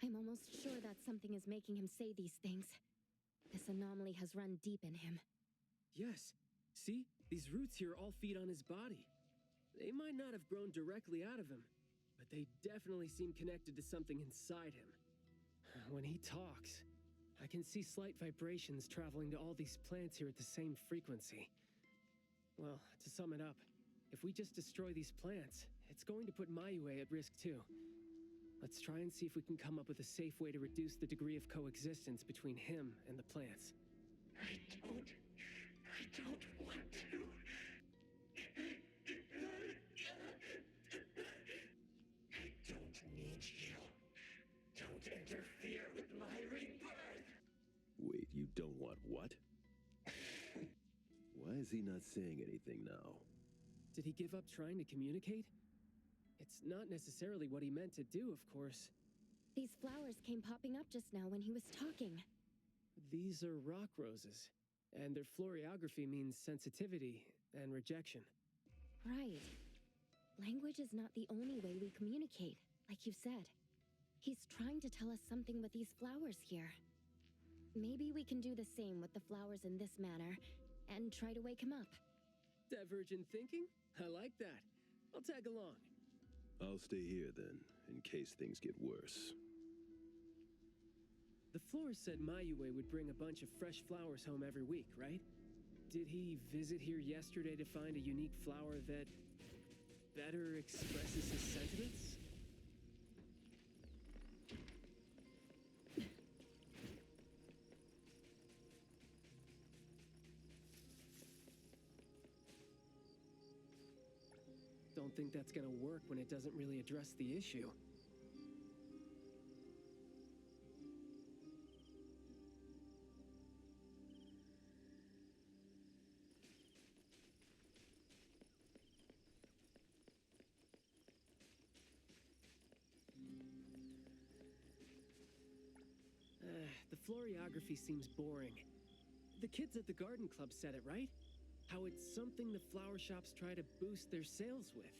I'm almost sure that something is making him say these things. This anomaly has run deep in him. Yes. See? These roots here all feed on his body. They might not have grown directly out of him, but they definitely seem connected to something inside him. When he talks, I can see slight vibrations traveling to all these plants here at the same frequency. Well, to sum it up, if we just destroy these plants, it's going to put Maiyue at risk too. Let's try and see if we can come up with a safe way to reduce the degree of coexistence between him and the plants. I don't want to. I don't need you. Don't interfere with my rebirth. Wait, you don't want what? Why is he not saying anything now? Did he give up trying to communicate? It's not necessarily what he meant to do, of course. These flowers came popping up just now when he was talking. These are rock roses, and their floriography means sensitivity and rejection. Right. Language is not the only way we communicate, like you said. He's trying to tell us something with these flowers here. Maybe we can do the same with the flowers in this manner, and try to wake him up. Divergent thinking? I like that. I'll tag along. I'll stay here then, in case things get worse. The florist said Maiyue would bring a bunch of fresh flowers home every week, right? Did he visit here yesterday to find a unique flower that better expresses his sentiments? Don't think that's gonna work when it doesn't really address the issue. The floriography seems boring. The kids at the garden club said it, right? How it's something the flower shops try to boost their sales with.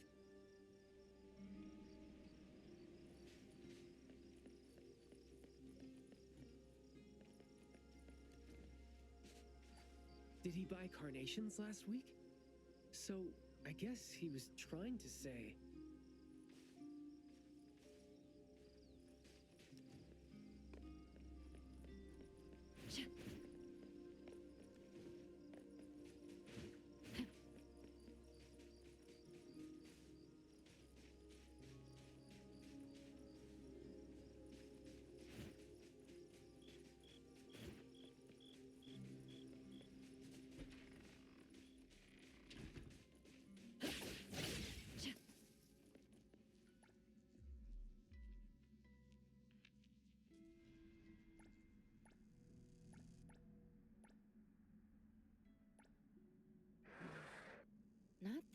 Did he buy carnations last week? So, I guess he was trying to say...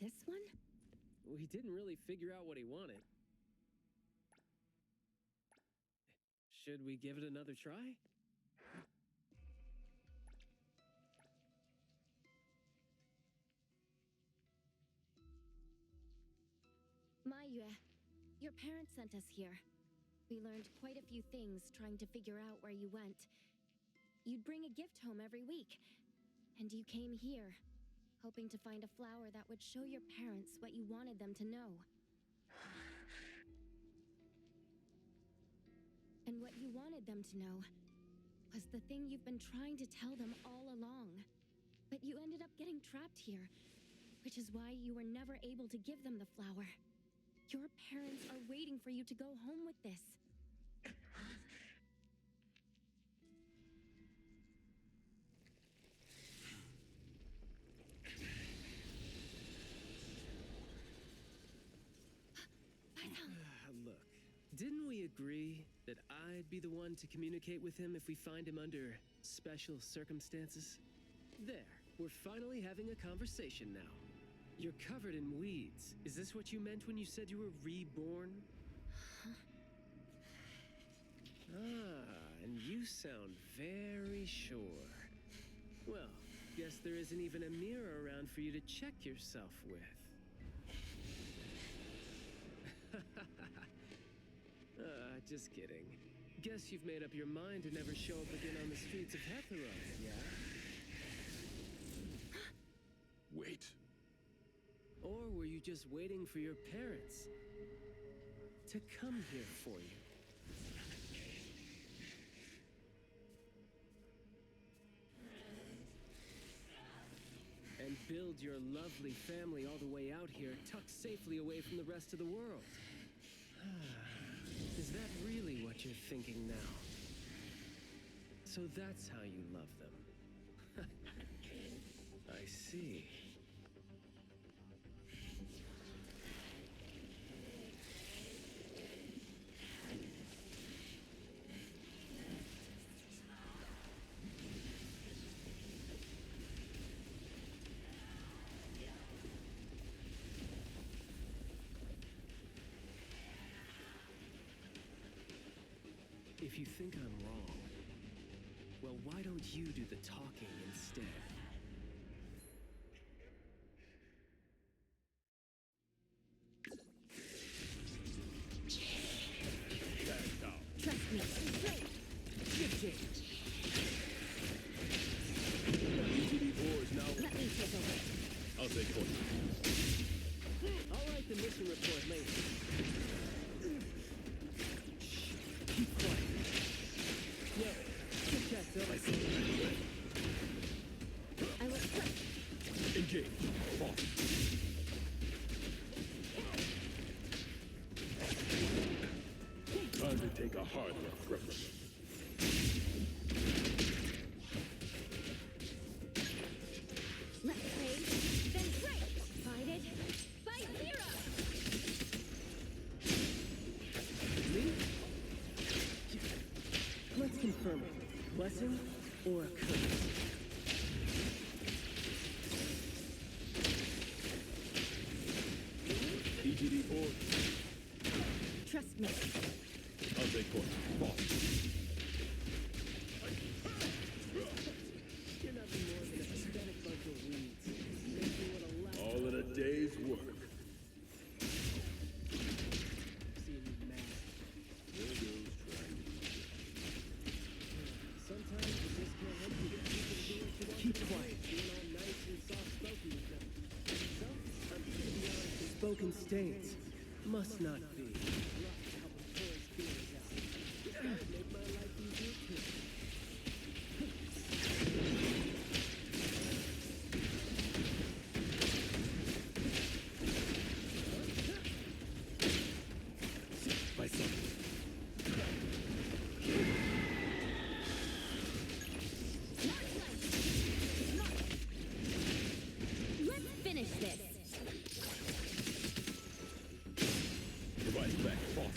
This one? We didn't really figure out what he wanted. Should we give it another try? Maiyue, your parents sent us here. We learned quite a few things trying to figure out where you went. You'd bring a gift home every week, and you came here, hoping to find a flower that would show your parents what you wanted them to know. And what you wanted them to know was the thing you've been trying to tell them all along. But you ended up getting trapped here, which is why you were never able to give them the flower. Your parents are waiting for you to go home with this. Look, didn't we agree that I'd be the one to communicate with him if we find him under special circumstances? There, we're finally having a conversation now. You're covered in weeds. Is this what you meant when you said you were reborn? Ah, and you sound very sure. Well, guess there isn't even a mirror around for you to check yourself with. Just kidding. Guess you've made up your mind to never show up again on the streets of Hetheron, yeah? Wait. Or were you just waiting for your parents to come here for you? And build your lovely family all the way out here, tucked safely away from the rest of the world? Is that really what you're thinking now? So that's how you love them. I see. If you think I'm wrong, well, why don't you do the talking instead? Trust me. Good game. Let me take over. I'll take point. I'll write the mission report later. Keep quiet. Yo, good chat, Phil. I will strike. Engage. Off. Time to take a harder approach. Let's play, then break. Fight it by zero. Me? Let's confirm it. Blessing or a curse? EGD or Trust me. I'll take point. Off. You're nothing more than a pathetic bunch of weeds. Making what a laugh. All in a day's work. Seeing you mad. There goes trying to do it. Sometimes you just can't help you get people to do what you want. Keep quiet. Being all nice and soft-spoken with them. So, I'm here to be honest. Spoken stains must not be. I love to help them pour his feelings out. That would make my life easier too. Myself. Let's finish this. Device back. Off.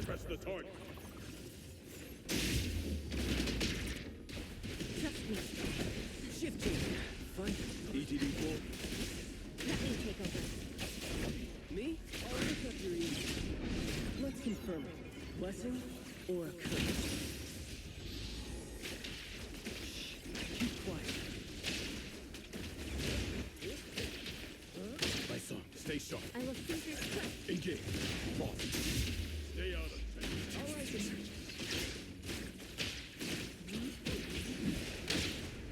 Press the target. Trust me. Shifting. Fight. EGD 4. blessing or a curse? Shh, keep quiet. My son, stay sharp. I will see through trust. Engage. Pause. Stay out of it. All right, then.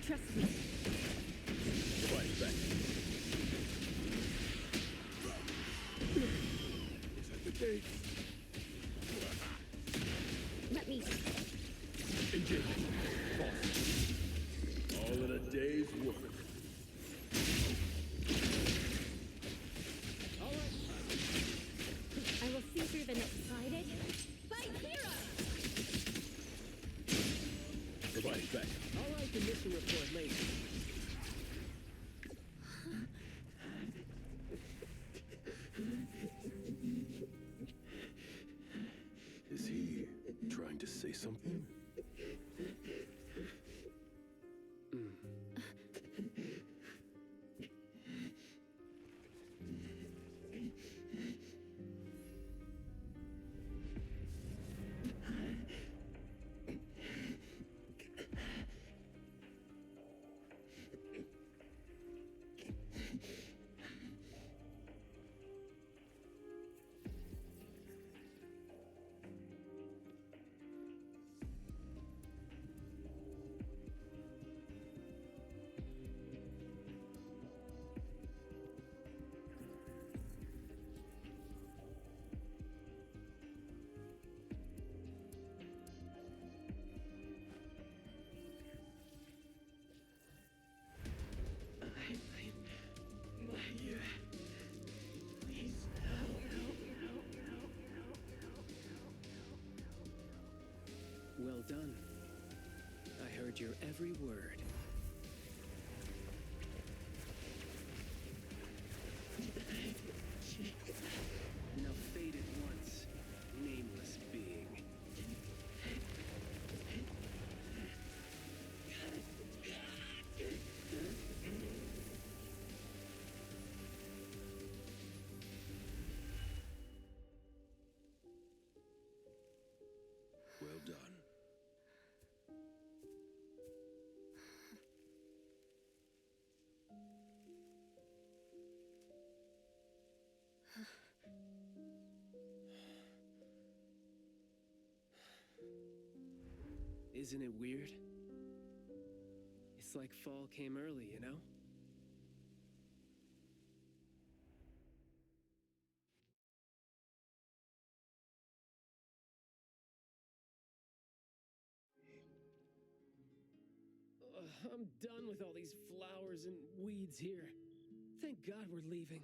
Trust me. Fight back. Is that the gate? Let me. Engage. Pause. All in a day's work. All right. I will see through the next-sided. Fight hero! Providing back. I'll write the mission report later. Is he trying to say something? Well done. I heard your every word. Now fade at once, nameless being. Well done. Isn't it weird? It's like fall came early, you know? I'm done with all these flowers and weeds here. Thank God we're leaving.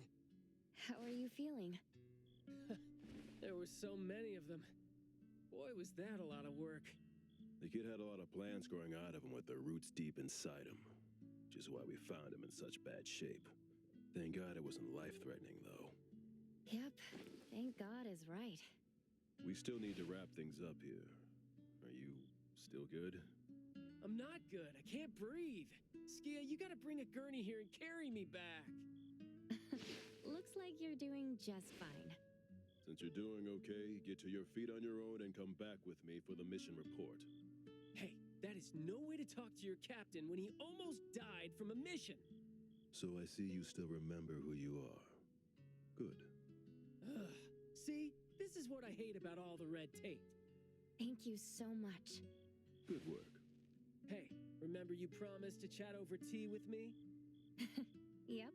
How are you feeling? There were so many of them. Boy, was that a lot of work. The kid had a lot of plants growing out of him with their roots deep inside him, which is why we found him in such bad shape. Thank God it wasn't life-threatening, though. Yep, thank God is right. We still need to wrap things up here. Are you still good? I'm not good. I can't breathe. Skia, you gotta bring a gurney here and carry me back. Looks like you're doing just fine. Since you're doing okay, get to your feet on your own and come back with me for the mission report. Hey, that is no way to talk to your captain when he almost died from a mission. So I see you still remember who you are. Good. Ugh. See? This is what I hate about all the red tape. Thank you so much. Good work. Hey, remember you promised to chat over tea with me? Yep.